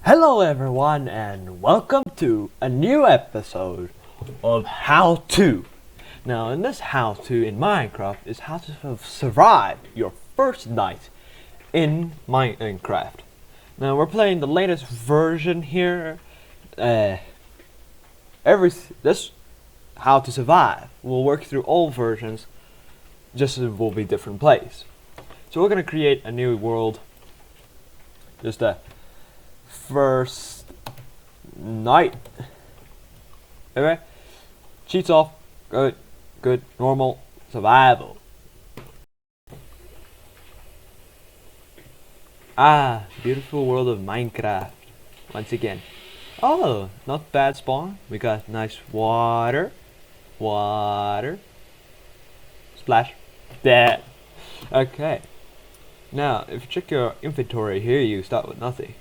Hello everyone and welcome to a new episode of How To. Now in this How To in Minecraft is how to survive your first night in Minecraft. Now we're playing the latest version here. This How To Survive will work through all versions, just it will be different plays. So we're gonna create a new world. Just a first night. Okay. Cheats off. Good. Normal. Survival. Beautiful world of Minecraft. Once again. Oh, not bad spawn. We got nice water. Splash. There. Okay. Now, if you check your inventory here, you start with nothing.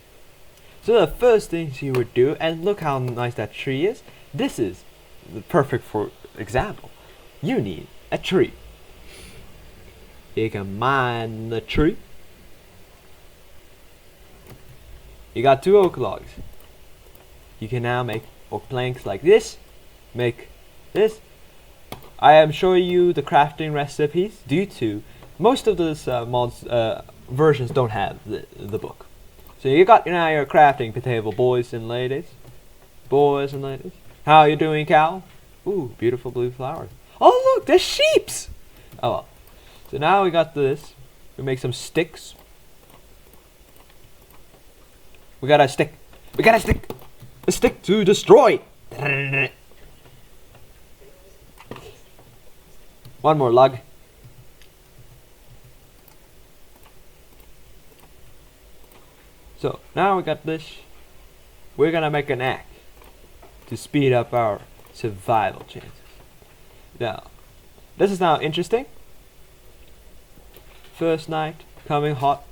So the first things you would do, and look how nice that tree is. This is the perfect for example. You need a tree. You can mine the tree. You got 2 oak logs. You can now make oak planks like this. Make this. I am showing you the crafting recipes due to most of those mods versions don't have the book. So you got now your crafting table, boys and ladies. How you doing, cow? Ooh, beautiful blue flowers. Oh look, there's sheeps. Oh well. So now we got this. We make some sticks. We got a stick. A stick to destroy. One more log. So now we got this. We're gonna make an axe to speed up our survival chances. Now, this is now interesting. First night, coming hot.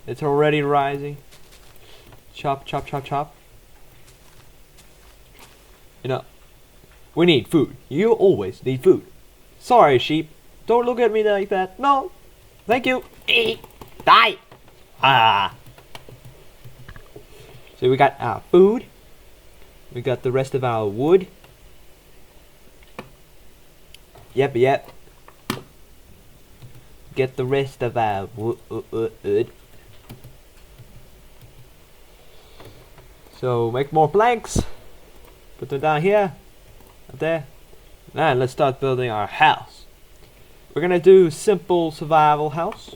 It's already rising. Chop. You know, we need food. You always need food. Sorry, sheep. Don't look at me like that. No. Thank you. Die. So we got our food. We got the rest of our wood. Yep. Get the rest of our wood. So make more planks. Put them down here. Up there. Now let's start building our house. We're gonna do simple survival house.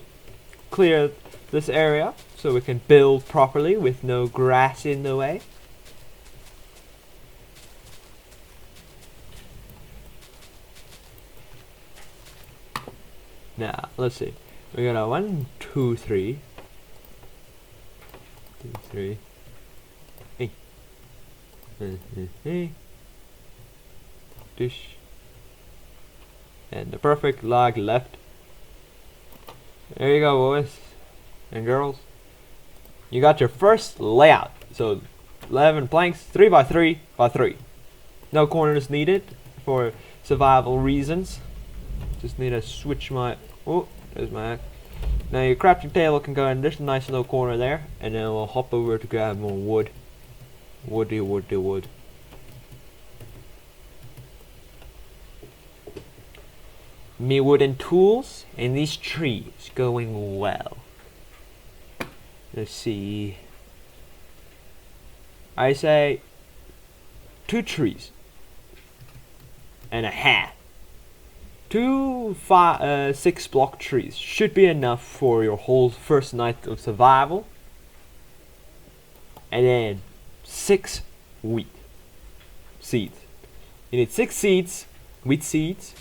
Clear this area so we can build properly with no grass in the way. Now let's see. We're gonna 1, 2, 3. 2, 3. Hey. Dish. And the perfect log left. There you go, boys and girls. You got your first layout. So 11 planks, 3 by 3 by 3. No corners needed for survival reasons. Just need to switch my. Oh, there's my axe. Now your crafting table can go in this nice little corner there, and then we'll hop over to grab more wood. Wood. Me wooden tools and these trees going well. Let's see. I say 2 trees and a half. 2 6 block trees should be enough for your whole first night of survival. And then 6 wheat seeds. You need 6 seeds, wheat seeds,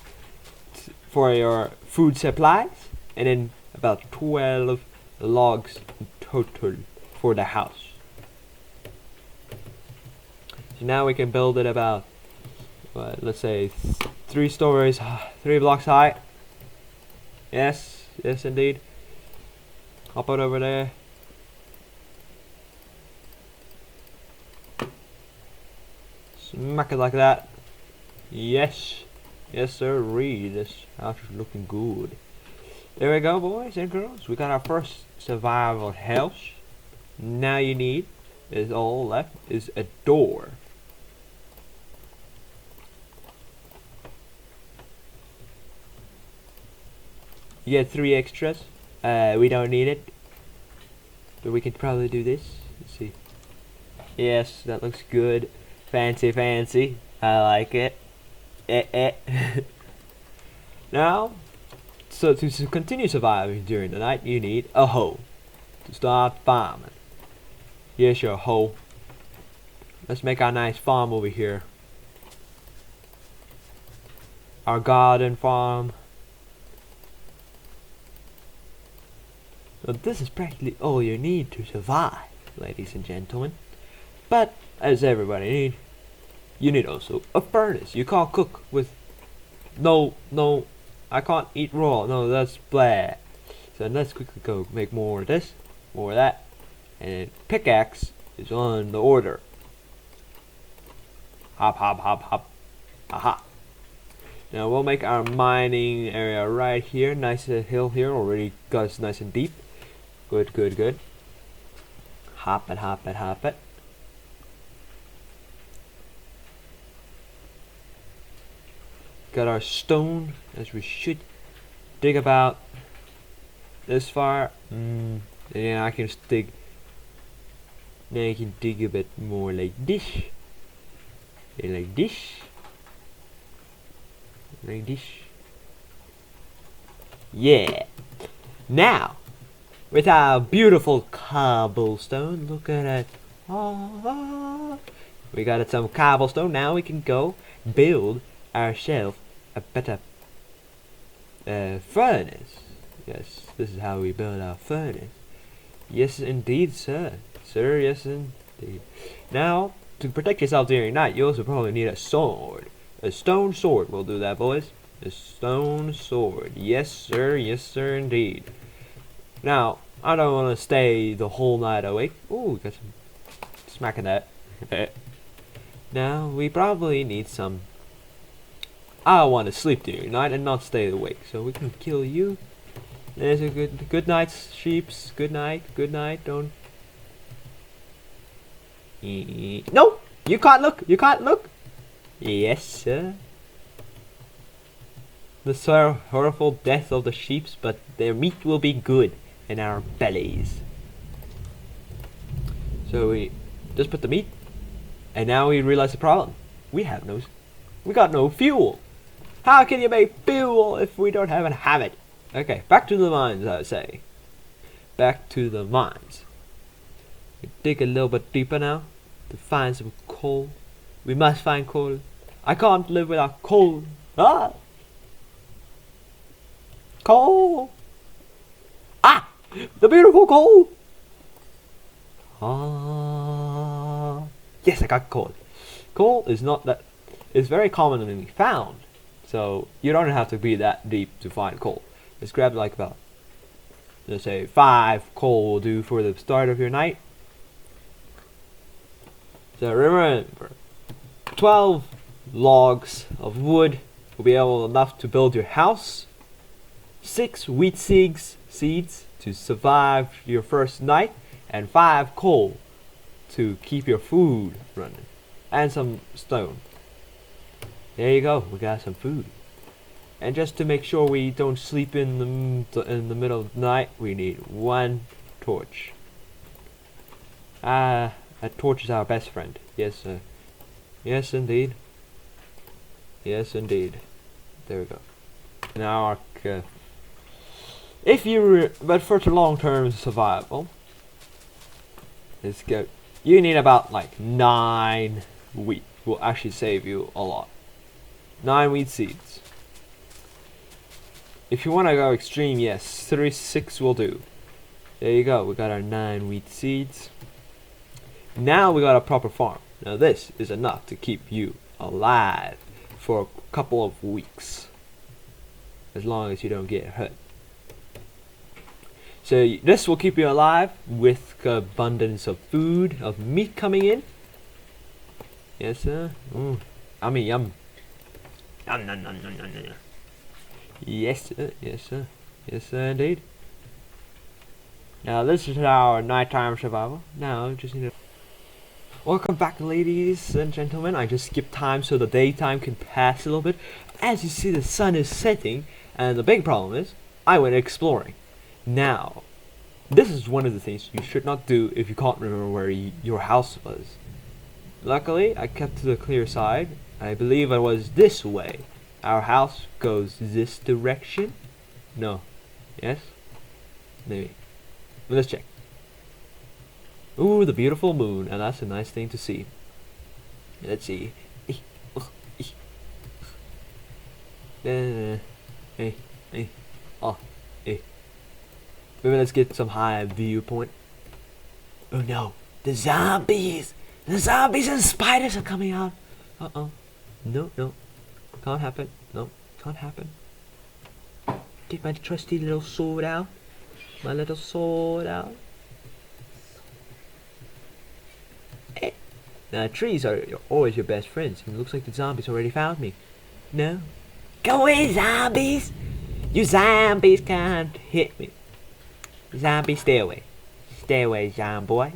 for your food supplies, and then about 12 logs in total for the house. So now we can build it about, let's say 3 stories, 3 blocks high. Yes indeed. Hop it over there. Smack it like that. Yes sir, this house is looking good. There we go, boys and girls. We got our first survival house. Now you need is all left is a door. You get 3 extras. We don't need it, but we can probably do this. Let's see. Yes, that looks good. Fancy, fancy. I like it. Now, so to continue surviving during the night, you need a hoe to start farming. Here's your hoe. Let's make our nice farm over here. Our garden farm. So this is practically all you need to survive, ladies and gentlemen. But as everybody you need also a furnace. You can't cook with no, I can't eat raw. No, that's blah. So let's quickly go make more of this, more of that, and pickaxe is on the order. Hop, hop, hop, hop. Aha. Now we'll make our mining area right here. Nice hill here. Already got us nice and deep. Good, good, good. Hop it, hop it, hop it. Got our stone, as we should. Dig about this far. And I can just dig. Now I can dig a bit more like this. And like this. Like this. Yeah. Now, with our beautiful cobblestone, look at it. We got some cobblestone. Now we can go build ourselves a better furnace. Yes, this is how we build our furnace. Yes, indeed, sir. Sir, yes, indeed. Now, to protect yourself during night, you also probably need a sword. A stone sword will do that, boys. A stone sword. Yes, sir, indeed. Now, I don't want to stay the whole night awake. Ooh, got some smacking that. Now, we probably need some. I want to sleep during night and not stay awake, so we can kill you. There's a good night, sheeps. Good night, don't. No, you can't look. You can't look. Yes, sir. The horrible death of the sheeps, but their meat will be good in our bellies. So we just put the meat, and now we realize the problem. We got no fuel. How can you make fuel if we don't have it? Okay, back to the mines, I say. Back to the mines. We dig a little bit deeper now to find some coal. We must find coal. I can't live without coal. Ah! Coal! Ah! The beautiful coal! Ah! Yes, I got coal. Coal is not that. It's very commonly found. So you don't have to be that deep to find coal. Just grab like about, let's say 5 coal will do for the start of your night. So remember, 12 logs of wood will be enough to build your house. 6 wheat seeds to survive your first night, and 5 coal to keep your food running, and some stone. There you go, we got some food. And just to make sure we don't sleep in the middle of the night, we need 1 torch. A torch is our best friend. Yes, sir. Yes, indeed. Yes, indeed. There we go. Now, but for the long-term survival, let's go. You need about like 9 wheat. Will actually save you a lot. 9 wheat seeds. If you want to go extreme, yes, 36 will do. There you go. We got our 9 wheat seeds. Now we got a proper farm. Now this is enough to keep you alive for a couple of weeks, as long as you don't get hurt. So this will keep you alive with abundance of food, of meat coming in. Yes, sir. I mean, yum. Yum, yum, yum, yum, yum, yum. Yes, sir. Yes, sir. Yes, sir, indeed. Now this is our nighttime survival. Now just need to. Welcome back, ladies and gentlemen. I just skipped time so the daytime can pass a little bit. As you see, the sun is setting, and the big problem is I went exploring. Now, this is one of the things you should not do if you can't remember where your house was. Luckily, I kept to the clear side. I believe it was this way. Our house goes this direction. No. Yes? Maybe. Let's check. Ooh, the beautiful moon, and that's a nice thing to see. Let's see. Maybe let's get some high viewpoint. Oh no, the zombies! The zombies and spiders are coming out. Uh-oh. No, can't happen. No, can't happen. Get my trusty little sword out. My little sword out. Hey. Now trees are always your best friends. It looks like the zombies already found me. No. Go away, zombies! You zombies can't hit me. Zombies, stay away. Stay away, zomboy.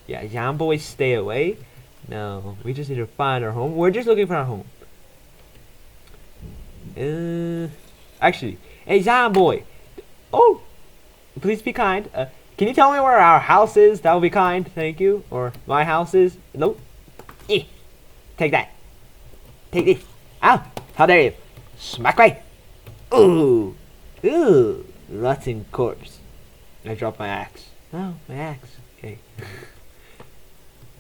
Yeah, zomboys, stay away. No, we just need to find our home. We're just looking for our home. Actually, hey, zomboy. Oh, please be kind. Can you tell me where our house is? That would be kind. Thank you. Or my house is. Nope. Take that. Take this. Ow! How dare you? Smack me! Ooh! Ooh! Rotten corpse. I dropped my axe. Oh, my axe. Okay.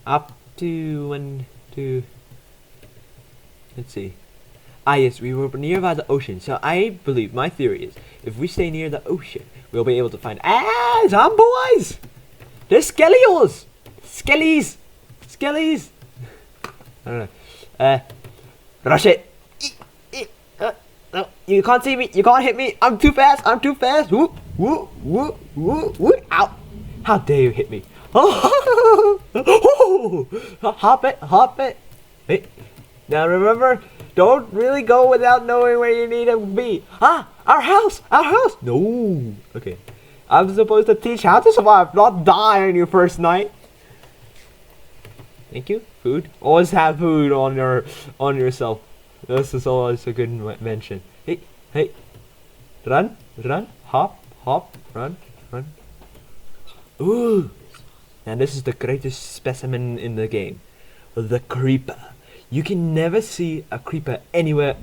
Up to 1, 2. Let's see. Ah, yes, we were nearby the ocean, so I believe my theory is if we stay near the ocean, we'll be able to find. Ah, zomboys! There's skellios! Skellies! Skellies! I don't know. Rush it! No, you can't see me. You can't hit me. I'm too fast. I'm too fast. Whoop, whoop, whoop, whoop, whoop. Ow. How dare you hit me? Oh, hop it, hop it. Hey. Now remember, don't really go without knowing where you need to be. Ah, our house, our house. No. Okay. I'm supposed to teach how to survive, not die on your first night. Thank you. Food. Always have food on yourself. This is always a good mention. Hey, hey. Run, run, hop, hop, run, run. Ooh. And this is the greatest specimen in the game. The creeper. You can never see a creeper anywhere.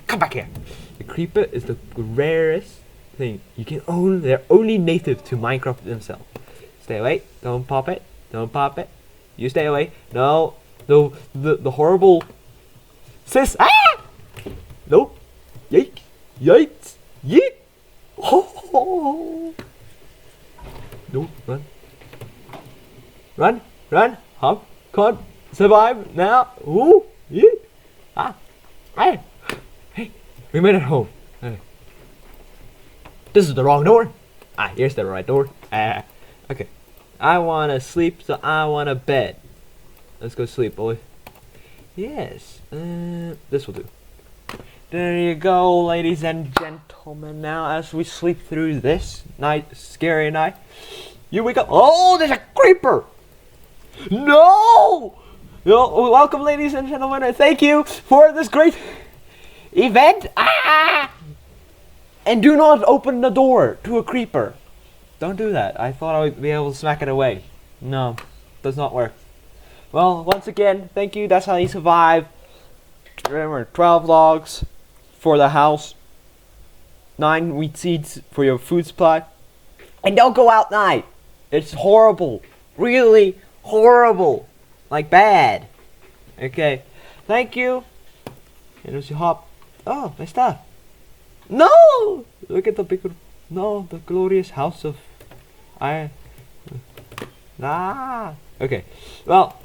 Come back here. The creeper is the rarest thing. They're only native to Minecraft themselves. Stay away. Don't pop it. Don't pop it. You stay away. No. The horrible sis. Ah! No. Yikes. Yikes. Yeet. Oh. No. Run. Run. Run. Hop. Come on. Survive now. Ooh. Yeet. Ah. Hey. Hey. We made it home. Hey. This is the wrong door. Ah, here's the right door. Okay. I wanna sleep, so I want a bed. Let's go sleep, boy. Yes. This will do. There you go, ladies and gentlemen. Now, as we sleep through this scary night, here we go. Oh, there's a creeper! No! Welcome, ladies and gentlemen, and thank you for this great event. Ah! And do not open the door to a creeper. Don't do that. I thought I would be able to smack it away. No, does not work. Well, once again, thank you. That's how you survive. Remember, 12 logs for the house, 9 wheat seeds for your food supply, and don't go out night. It's horrible, really horrible, like bad. Okay, thank you. And as you hop, oh, my stuff. No, look at the big, no, the glorious house of iron. Okay, well,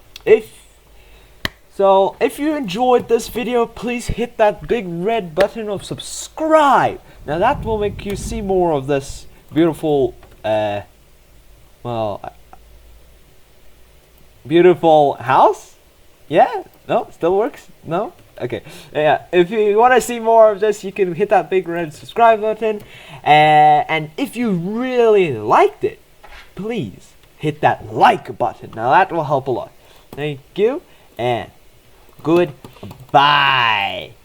if you enjoyed this video, please hit that big red button of subscribe. Now that will make you see more of this beautiful, beautiful house. Yeah? No? Still works? No? Okay. Yeah. If you want to see more of this, you can hit that big red subscribe button. And if you really liked it, please hit that like button. Now that will help a lot. Thank you, and goodbye.